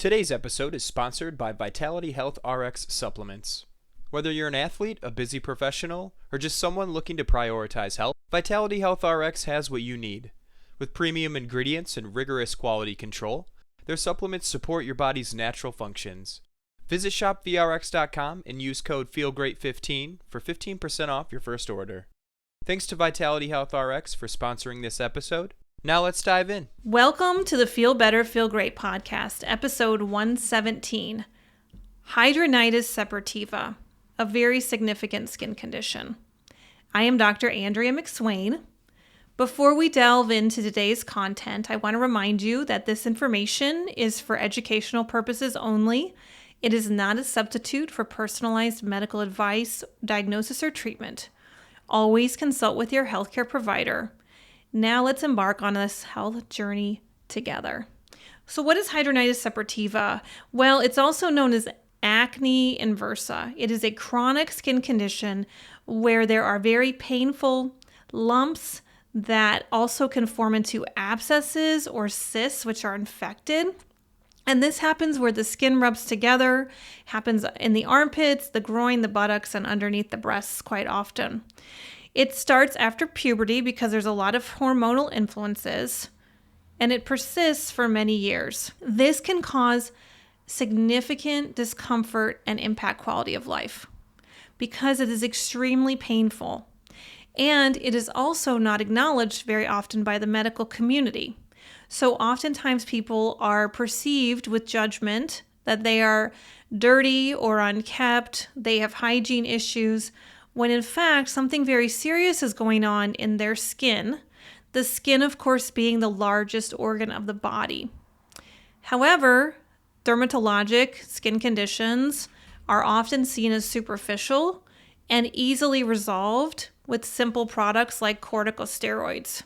Today's episode is sponsored by Vitality Health RX Supplements. Whether you're an athlete, a busy professional, or just someone looking to prioritize health, Vitality Health RX has what you need. With premium ingredients and rigorous quality control, their supplements support your body's natural functions. Visit shopvrx.com and use code FEELGREAT15 for 15% off your first order. Thanks to Vitality Health RX for sponsoring this episode. Now let's dive in. Welcome to the Feel Better, Feel Great podcast, episode 117, Hidradenitis Suppurativa, a very significant skin condition. I am Dr. Andrea McSwain. Before we delve into today's content, I want to remind you that this information is for educational purposes only. It is not a substitute for personalized medical advice, diagnosis, or treatment. Always consult with your healthcare provider. Now let's embark on this health journey together. So what is hidradenitis suppurativa? Well, it's also known as acne inversa. It is a chronic skin condition where there are very painful lumps that also can form into abscesses or cysts, which are infected. And this happens where the skin rubs together, happens in the armpits, the groin, the buttocks, and underneath the breasts quite often. It starts after puberty because there's a lot of hormonal influences, and it persists for many years. This can cause significant discomfort and impact quality of life because it is extremely painful. And it is also not acknowledged very often by the medical community. So oftentimes people are perceived with judgment that they are dirty or unkept, they have hygiene issues, when in fact something very serious is going on in their skin. The skin, of course, being the largest organ of the body. However, dermatologic skin conditions are often seen as superficial and easily resolved with simple products like corticosteroids.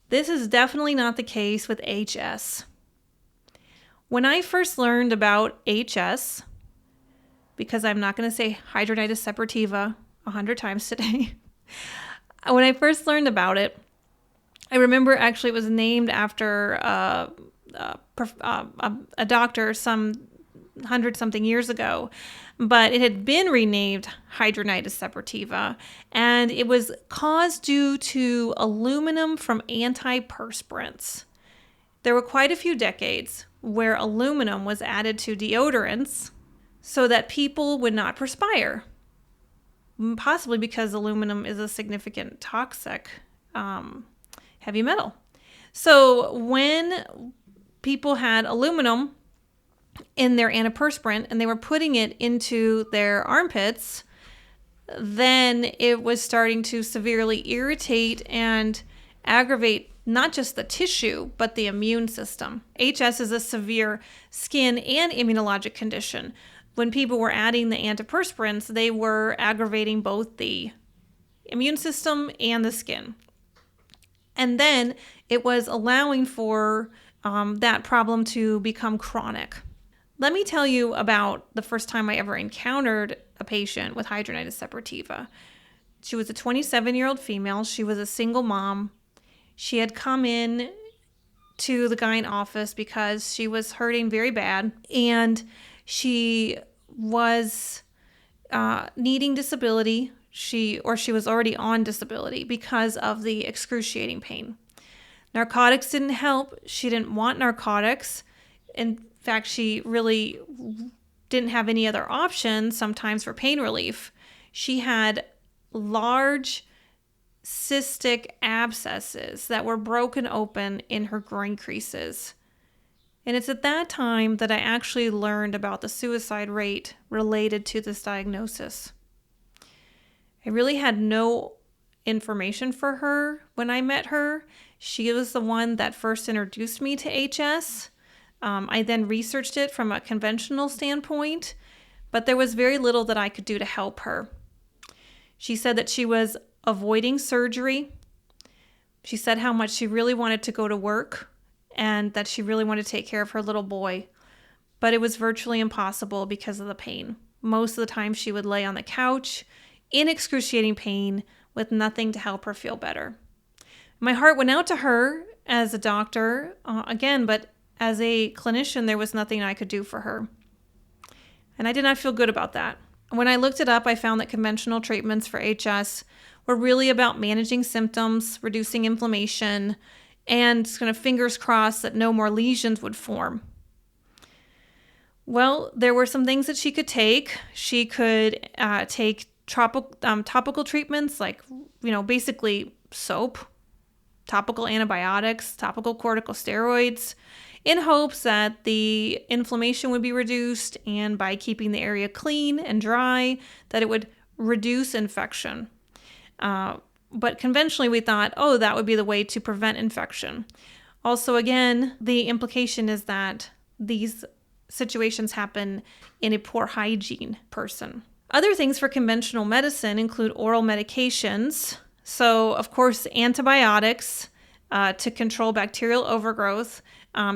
This is definitely not the case with HS. When I first learned about HS, because I'm not going to say hidradenitis suppurativa 100 times today, when I first learned about it, I remember actually it was named after a doctor some 100-something years ago, but it had been renamed hidradenitis suppurativa, and it was caused due to aluminum from antiperspirants. There were quite a few decades where aluminum was added to deodorants so that people would not perspire, possibly because aluminum is a significant toxic heavy metal. So when people had aluminum in their antiperspirant and they were putting it into their armpits, then it was starting to severely irritate and aggravate not just the tissue, but the immune system. HS is a severe skin and immunologic condition. When people were adding the antiperspirants, they were aggravating both the immune system and the skin. And then it was allowing for that problem to become chronic. Let me tell you about the first time I ever encountered a patient with hidradenitis suppurativa. She was a 27-year-old female. She was a single mom. She had come in to the GYN office because she was hurting very bad, and she was needing disability. She was already on disability because of the excruciating pain. Narcotics didn't help. She didn't want narcotics. In fact, she really didn't have any other options sometimes for pain relief. She had large cystic abscesses that were broken open in her groin creases. And it's at that time that I actually learned about the suicide rate related to this diagnosis. I really had no information for her when I met her. She was the one that first introduced me to HS. I then researched it from a conventional standpoint, but there was very little that I could do to help her. She said that she was avoiding surgery. She said how much she really wanted to go to work and that she really wanted to take care of her little boy, but it was virtually impossible because of the pain. Most of the time she would lay on the couch in excruciating pain with nothing to help her feel better. My heart went out to her as a doctor, again, but as a clinician, there was nothing I could do for her. And I did not feel good about that. When I looked it up, I found that conventional treatments for HS were really about managing symptoms, reducing inflammation, and kind of fingers crossed that no more lesions would form. Well, there were some things that she could take. She could take topical treatments like, basically soap, topical antibiotics, topical corticosteroids, in hopes that the inflammation would be reduced, and by keeping the area clean and dry, that it would reduce infection. But conventionally, we thought, that would be the way to prevent infection. Also, again, the implication is that these situations happen in a poor hygiene person. Other things for conventional medicine include oral medications. So, of course, antibiotics to control bacterial overgrowth,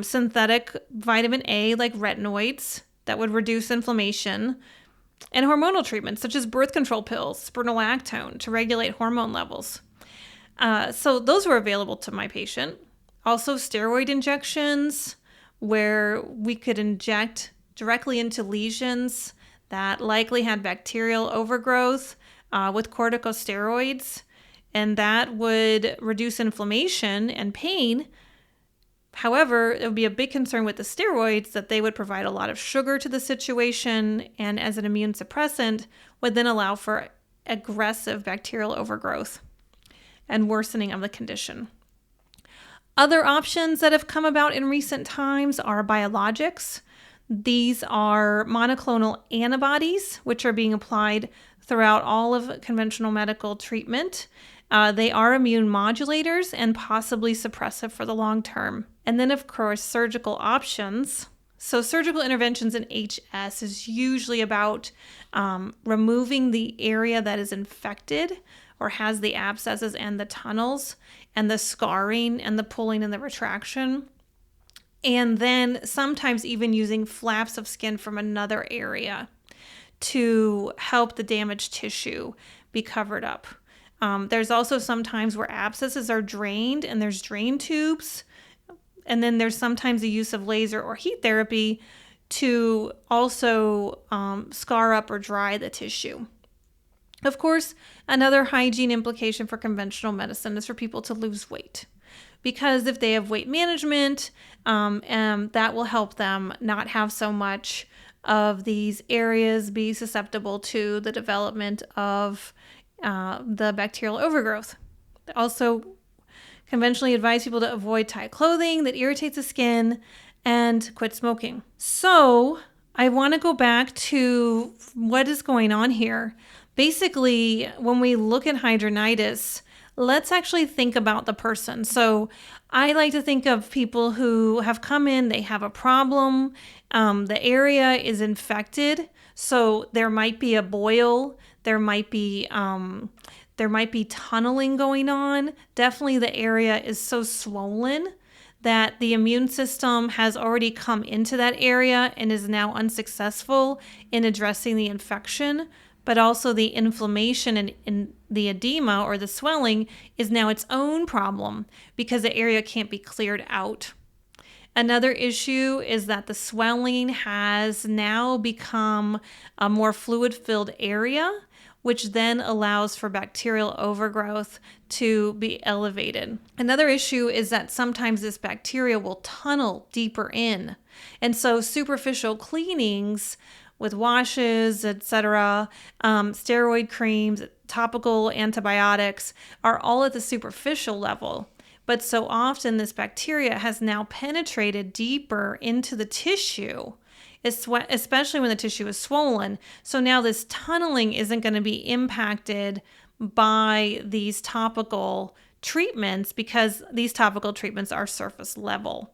synthetic vitamin A like retinoids that would reduce inflammation, and hormonal treatments such as birth control pills, spironolactone to regulate hormone levels. So those were available to my patient. Also steroid injections, where we could inject directly into lesions that likely had bacterial overgrowth with corticosteroids, and that would reduce inflammation and pain. However, it would be a big concern with the steroids that they would provide a lot of sugar to the situation, and as an immune suppressant, would then allow for aggressive bacterial overgrowth and worsening of the condition. Other options that have come about in recent times are biologics. These are monoclonal antibodies, which are being applied throughout all of conventional medical treatment. They are immune modulators and possibly suppressive for the long term. And then, of course, surgical options. So surgical interventions in HS is usually about removing the area that is infected or has the abscesses and the tunnels and the scarring and the pulling and the retraction. And then sometimes even using flaps of skin from another area to help the damaged tissue be covered up. There's also some times where abscesses are drained and there's drain tubes. And then there's sometimes the use of laser or heat therapy to also scar up or dry the tissue. Of course, another hygiene implication for conventional medicine is for people to lose weight. Because if they have weight management, that will help them not have so much of these areas be susceptible to the development of the bacterial overgrowth. They also conventionally advise people to avoid tight clothing that irritates the skin and quit smoking. So I want to go back to what is going on here. Basically, when we look at hidradenitis, let's actually think about the person. So I like to think of people who have come in, they have a problem, the area is infected, so there might be a boil, there might be tunneling going on. Definitely the area is so swollen that the immune system has already come into that area and is now unsuccessful in addressing the infection. But also the inflammation and the edema or the swelling is now its own problem because the area can't be cleared out. Another issue is that the swelling has now become a more fluid-filled area, which then allows for bacterial overgrowth to be elevated. Another issue is that sometimes this bacteria will tunnel deeper in. And so superficial cleanings with washes, etc., steroid creams, topical antibiotics are all at the superficial level. But so often this bacteria has now penetrated deeper into the tissue, especially when the tissue is swollen. So now this tunneling isn't going to be impacted by these topical treatments because these topical treatments are surface level.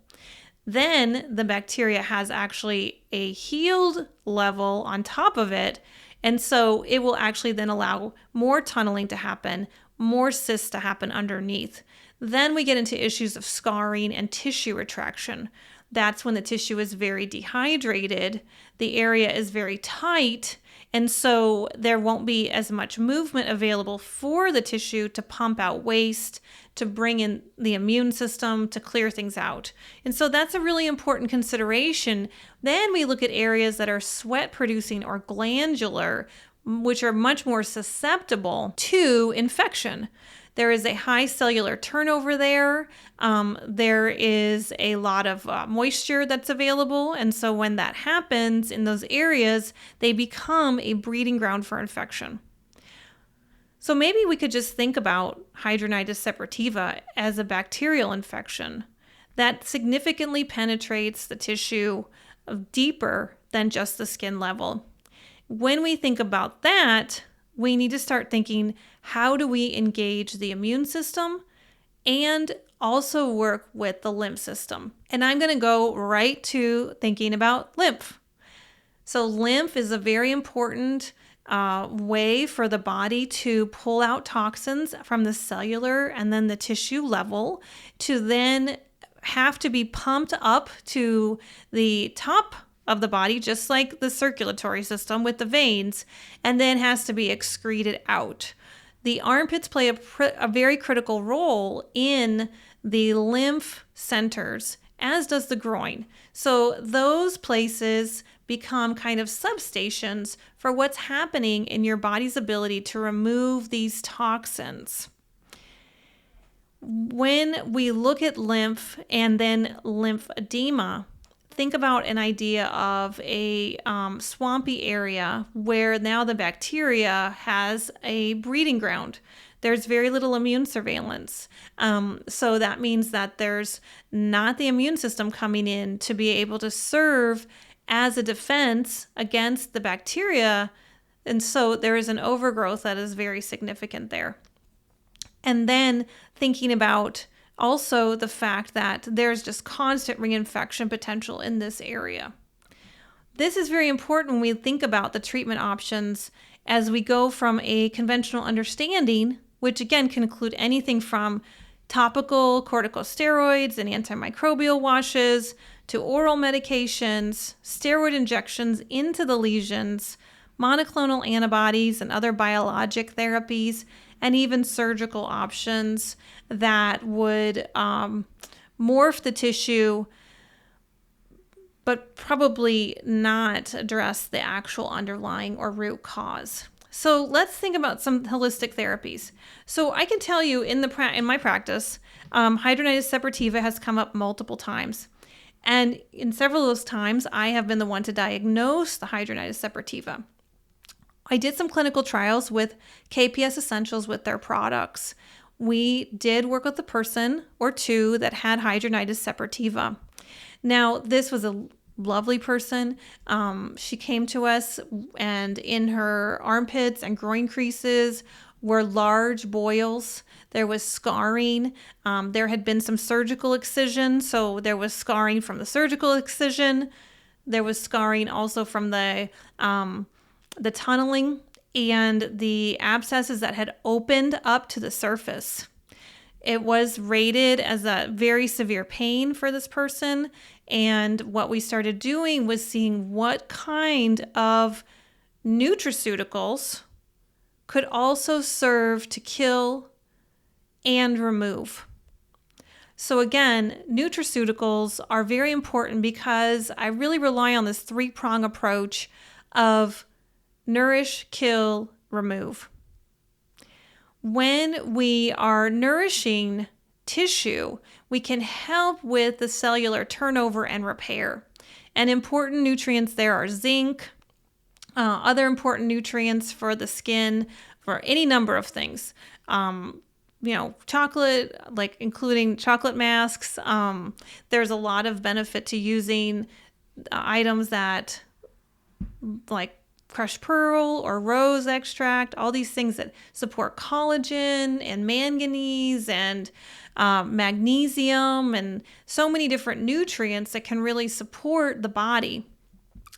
Then the bacteria has actually a healed level on top of it. And so it will actually then allow more tunneling to happen, more cysts to happen underneath. Then we get into issues of scarring and tissue retraction. That's when the tissue is very dehydrated, the area is very tight, And so there won't be as much movement available for the tissue to pump out waste, to bring in the immune system, to clear things out. And so that's a really important consideration. Then we look at areas that are sweat producing or glandular, which are much more susceptible to infection. There is a high cellular turnover there. There is a lot of moisture that's available. And so when that happens in those areas, they become a breeding ground for infection. So maybe we could just think about hidradenitis suppurativa as a bacterial infection that significantly penetrates the tissue deeper than just the skin level. When we think about that, we need to start thinking, how do we engage the immune system and also work with the lymph system? And I'm going to go right to thinking about lymph. So lymph is a very important way for the body to pull out toxins from the cellular and then the tissue level to then have to be pumped up to the top of the body, just like the circulatory system with the veins, and then has to be excreted out. The armpits play a very critical role in the lymph centers, as does the groin. So those places become kind of substations for what's happening in your body's ability to remove these toxins. When we look at lymph and then lymphedema, think about an idea of a swampy area where now the bacteria has a breeding ground. There's very little immune surveillance. So that means that there's not the immune system coming in to be able to serve as a defense against the bacteria. And so there is an overgrowth that is very significant there. And then thinking about also the fact that there's just constant reinfection potential in this area. This is very important when we think about the treatment options as we go from a conventional understanding, which again can include anything from topical corticosteroids and antimicrobial washes to oral medications, steroid injections into the lesions, monoclonal antibodies and other biologic therapies, and even surgical options that would morph the tissue, but probably not address the actual underlying or root cause. So let's think about some holistic therapies. So I can tell you in my practice, hidradenitis suppurativa has come up multiple times. And in several of those times, I have been the one to diagnose the hidradenitis suppurativa. I did some clinical trials with KPS Essentials with their products. We did work with a person or two that had hidradenitis suppurativa. Now, this was a lovely person. She came to us, and in her armpits and groin creases were large boils. There was scarring. There had been some surgical excision, so there was scarring from the surgical excision. There was scarring also from the tunneling and the abscesses that had opened up to the surface. It was rated as a very severe pain for this person. And what we started doing was seeing what kind of nutraceuticals could also serve to kill and remove. So again, nutraceuticals are very important because I really rely on this three-prong approach of nourish, kill, remove. When we are nourishing tissue, we can help with the cellular turnover and repair. And important nutrients there are zinc, other important nutrients for the skin, for any number of things. Chocolate, like including chocolate masks. There's a lot of benefit to using items that like crushed pearl or rose extract, all these things that support collagen and manganese and magnesium and so many different nutrients that can really support the body.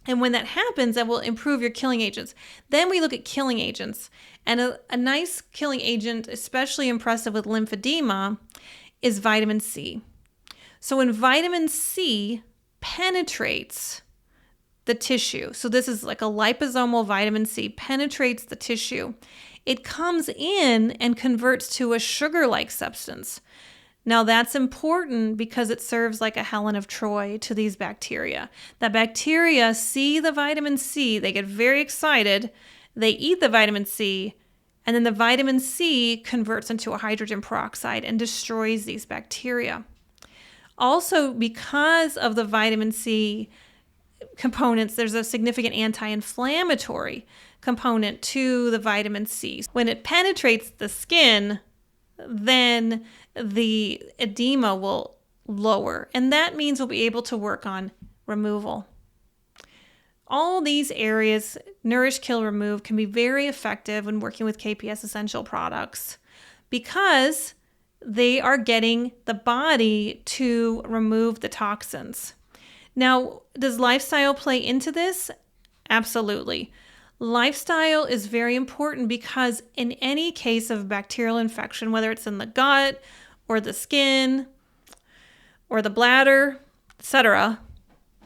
And when that happens, that will improve your killing agents. Then we look at killing agents. And a nice killing agent, especially impressive with lymphedema, is vitamin C. So when vitamin C penetrates the tissue. So this is like a liposomal vitamin C, penetrates the tissue. It comes in and converts to a sugar-like substance. Now that's important because it serves like a Helen of Troy to these bacteria. The bacteria see the vitamin C, they get very excited, they eat the vitamin C, and then the vitamin C converts into a hydrogen peroxide and destroys these bacteria. Also, because of the vitamin C components, there's a significant anti-inflammatory component to the vitamin C. When it penetrates the skin, then the edema will lower, and that means we'll be able to work on removal. All these areas, nourish, kill, remove, can be very effective when working with KPS essential products because they are getting the body to remove the toxins. Now, does lifestyle play into this? Absolutely. Lifestyle is very important because in any case of bacterial infection, whether it's in the gut or the skin or the bladder, etc.,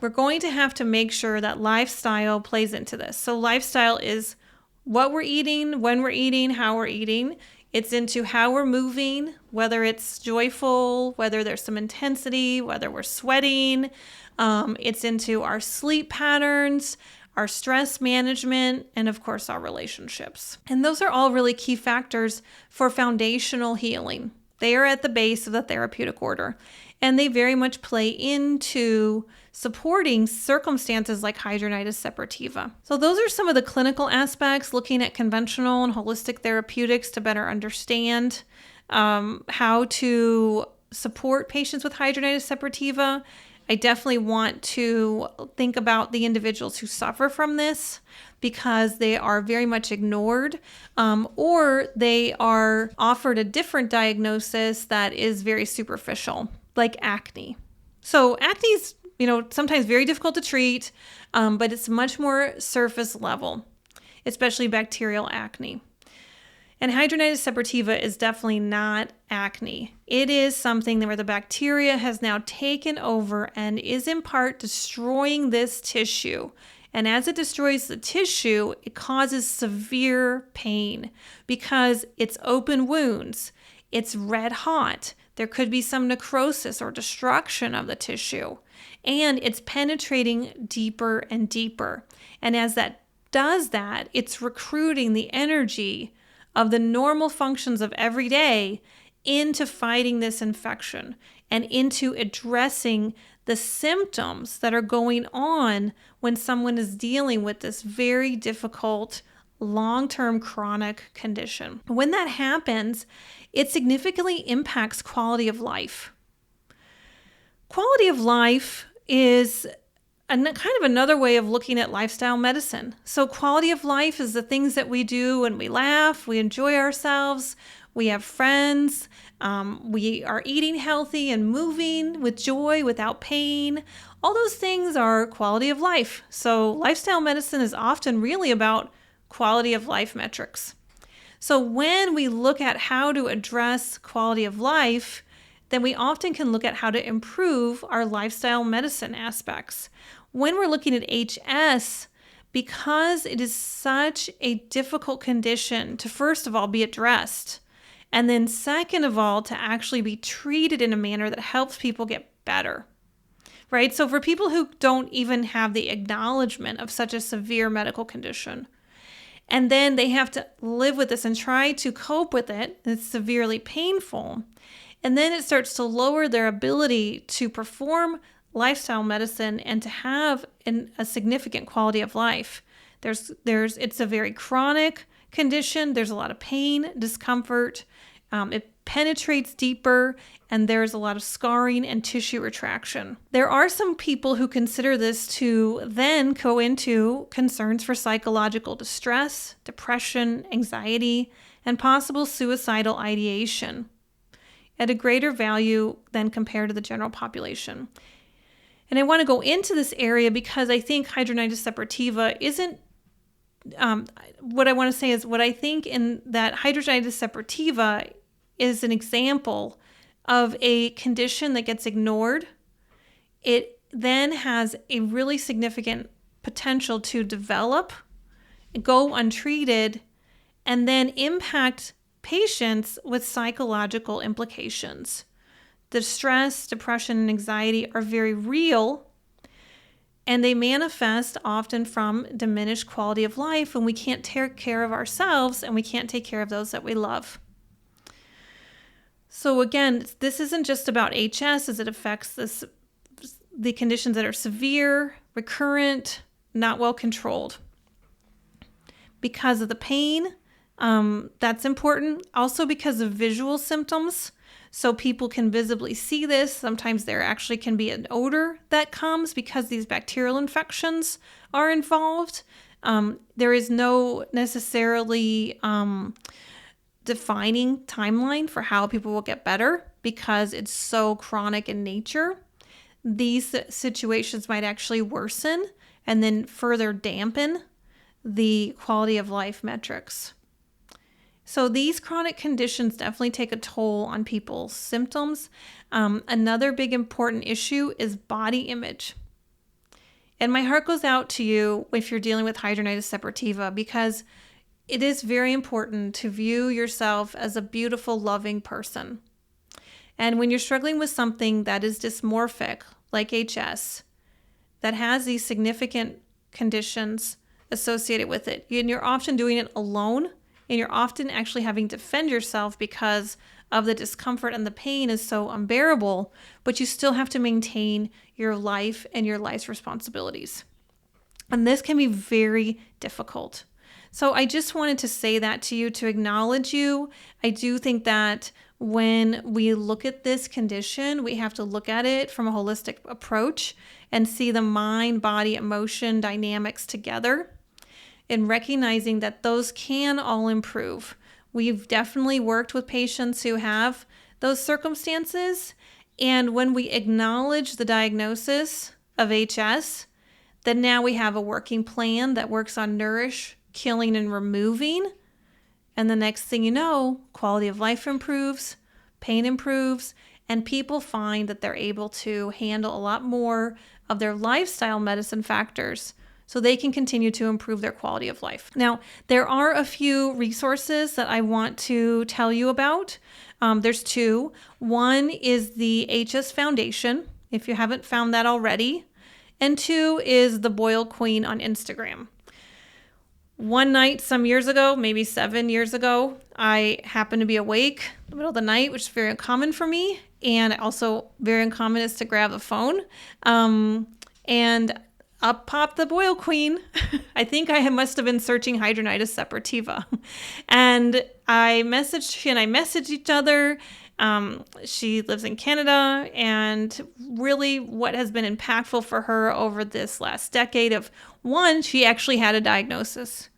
we're going to have to make sure that lifestyle plays into this. So lifestyle is what we're eating, when we're eating, how we're eating. It's into how we're moving, whether it's joyful, whether there's some intensity, whether we're sweating. It's into our sleep patterns, our stress management, and of course, our relationships. And those are all really key factors for foundational healing. They are at the base of the therapeutic order, and they very much play into supporting circumstances like hidradenitis suppurativa. So those are some of the clinical aspects, looking at conventional and holistic therapeutics to better understand how to support patients with hidradenitis suppurativa. I definitely want to think about the individuals who suffer from this because they are very much ignored or they are offered a different diagnosis that is very superficial, like acne. So acne is, sometimes very difficult to treat, but it's much more surface level, especially bacterial acne. And hidradenitis suppurativa is definitely not acne. It is something where the bacteria has now taken over and is in part destroying this tissue. And as it destroys the tissue, it causes severe pain because it's open wounds. It's red hot. There could be some necrosis or destruction of the tissue. And it's penetrating deeper and deeper. And as that does that, it's recruiting the energy of the normal functions of every day into fighting this infection and into addressing the symptoms that are going on when someone is dealing with this very difficult long-term chronic condition. When that happens, it significantly impacts quality of life. Quality of life is kind of another way of looking at lifestyle medicine. So quality of life is the things that we do when we laugh, we enjoy ourselves, we have friends, we are eating healthy and moving with joy without pain. All those things are quality of life. So lifestyle medicine is often really about quality of life metrics. So when we look at how to address quality of life, then we often can look at how to improve our lifestyle medicine aspects. When we're looking at HS, because it is such a difficult condition to, first of all, be addressed, and then second of all, to actually be treated in a manner that helps people get better, right? So for people who don't even have the acknowledgement of such a severe medical condition, and then they have to live with this and try to cope with it, it's severely painful, and then it starts to lower their ability to perform lifestyle medicine and to have a significant quality of life. It's a very chronic condition. There's a lot of pain, discomfort. It penetrates deeper, and there's a lot of scarring and tissue retraction. There are some people who consider this to then go into concerns for psychological distress, depression, anxiety, and possible suicidal ideation at a greater value than compared to the general population. And I want to go into this area because I think hidradenitis suppurativa isn't, what I want to say is what I think in that hidradenitis suppurativa is an example of a condition that gets ignored. It then has a really significant potential to develop, go untreated, and then impact patients with psychological implications. The stress, depression, and anxiety are very real, and they manifest often from diminished quality of life when we can't take care of ourselves and we can't take care of those that we love. So again, this isn't just about HS as it affects the conditions that are severe, recurrent, not well controlled. Because of the pain, that's important. Also because of visual symptoms. So people can visibly see this. Sometimes there actually can be an odor that comes because these bacterial infections are involved. There is no necessarily defining timeline for how people will get better because it's so chronic in nature. These situations might actually worsen and then further dampen the quality of life metrics. So these chronic conditions definitely take a toll on people's symptoms. Another big important issue is body image. And my heart goes out to you if you're dealing with hidradenitis suppurativa, because it is very important to view yourself as a beautiful, loving person. And when you're struggling with something that is dysmorphic, like HS, that has these significant conditions associated with it, and you're often doing it alone, and you're often actually having to defend yourself because of the discomfort and the pain is so unbearable, but you still have to maintain your life and your life's responsibilities. And this can be very difficult. So I just wanted to say that to you, to acknowledge you. I do think that when we look at this condition, we have to look at it from a holistic approach and see the mind, body, emotion dynamics together, and recognizing that those can all improve. We've definitely worked with patients who have those circumstances. And when we acknowledge the diagnosis of HS, then now we have a working plan that works on nourish, killing, and removing. And the next thing you know, quality of life improves, pain improves, and people find that they're able to handle a lot more of their lifestyle medicine factors so they can continue to improve their quality of life. Now, there are a few resources that I want to tell you about. There's two. One is the HS Foundation, if you haven't found that already. And two is the Boil Queen on Instagram. One night, some years ago, maybe 7 years ago, I happened to be awake in the middle of the night, which is very uncommon for me. And also very uncommon is to grab the phone. And up popped the Boil Queen. I think I must have been searching hidradenitis suppurativa. And I messaged each other. She lives in Canada, and really what has been impactful for her over this last decade of, one, she actually had a diagnosis.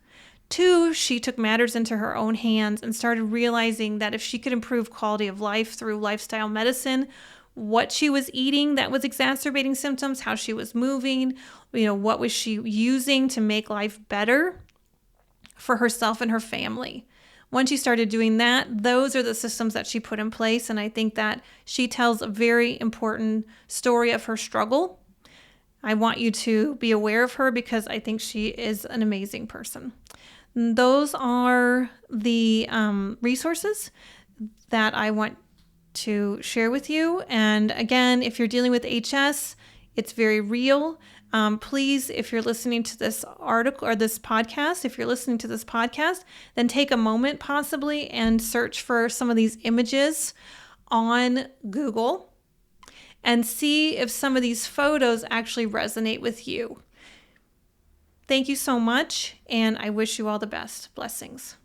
Two, she took matters into her own hands and started realizing that if she could improve quality of life through lifestyle medicine, what she was eating that was exacerbating symptoms, how she was moving, what was she using to make life better for herself and her family. Once she started doing that, those are the systems that she put in place. And I think that she tells a very important story of her struggle. I want you to be aware of her because I think she is an amazing person. Those are the resources that I want to share with you. And again, if you're dealing with HS, it's very real. Please, if you're listening to this article or this podcast, then take a moment possibly and search for some of these images on Google and see if some of these photos actually resonate with you. Thank you so much, and I wish you all the best. Blessings.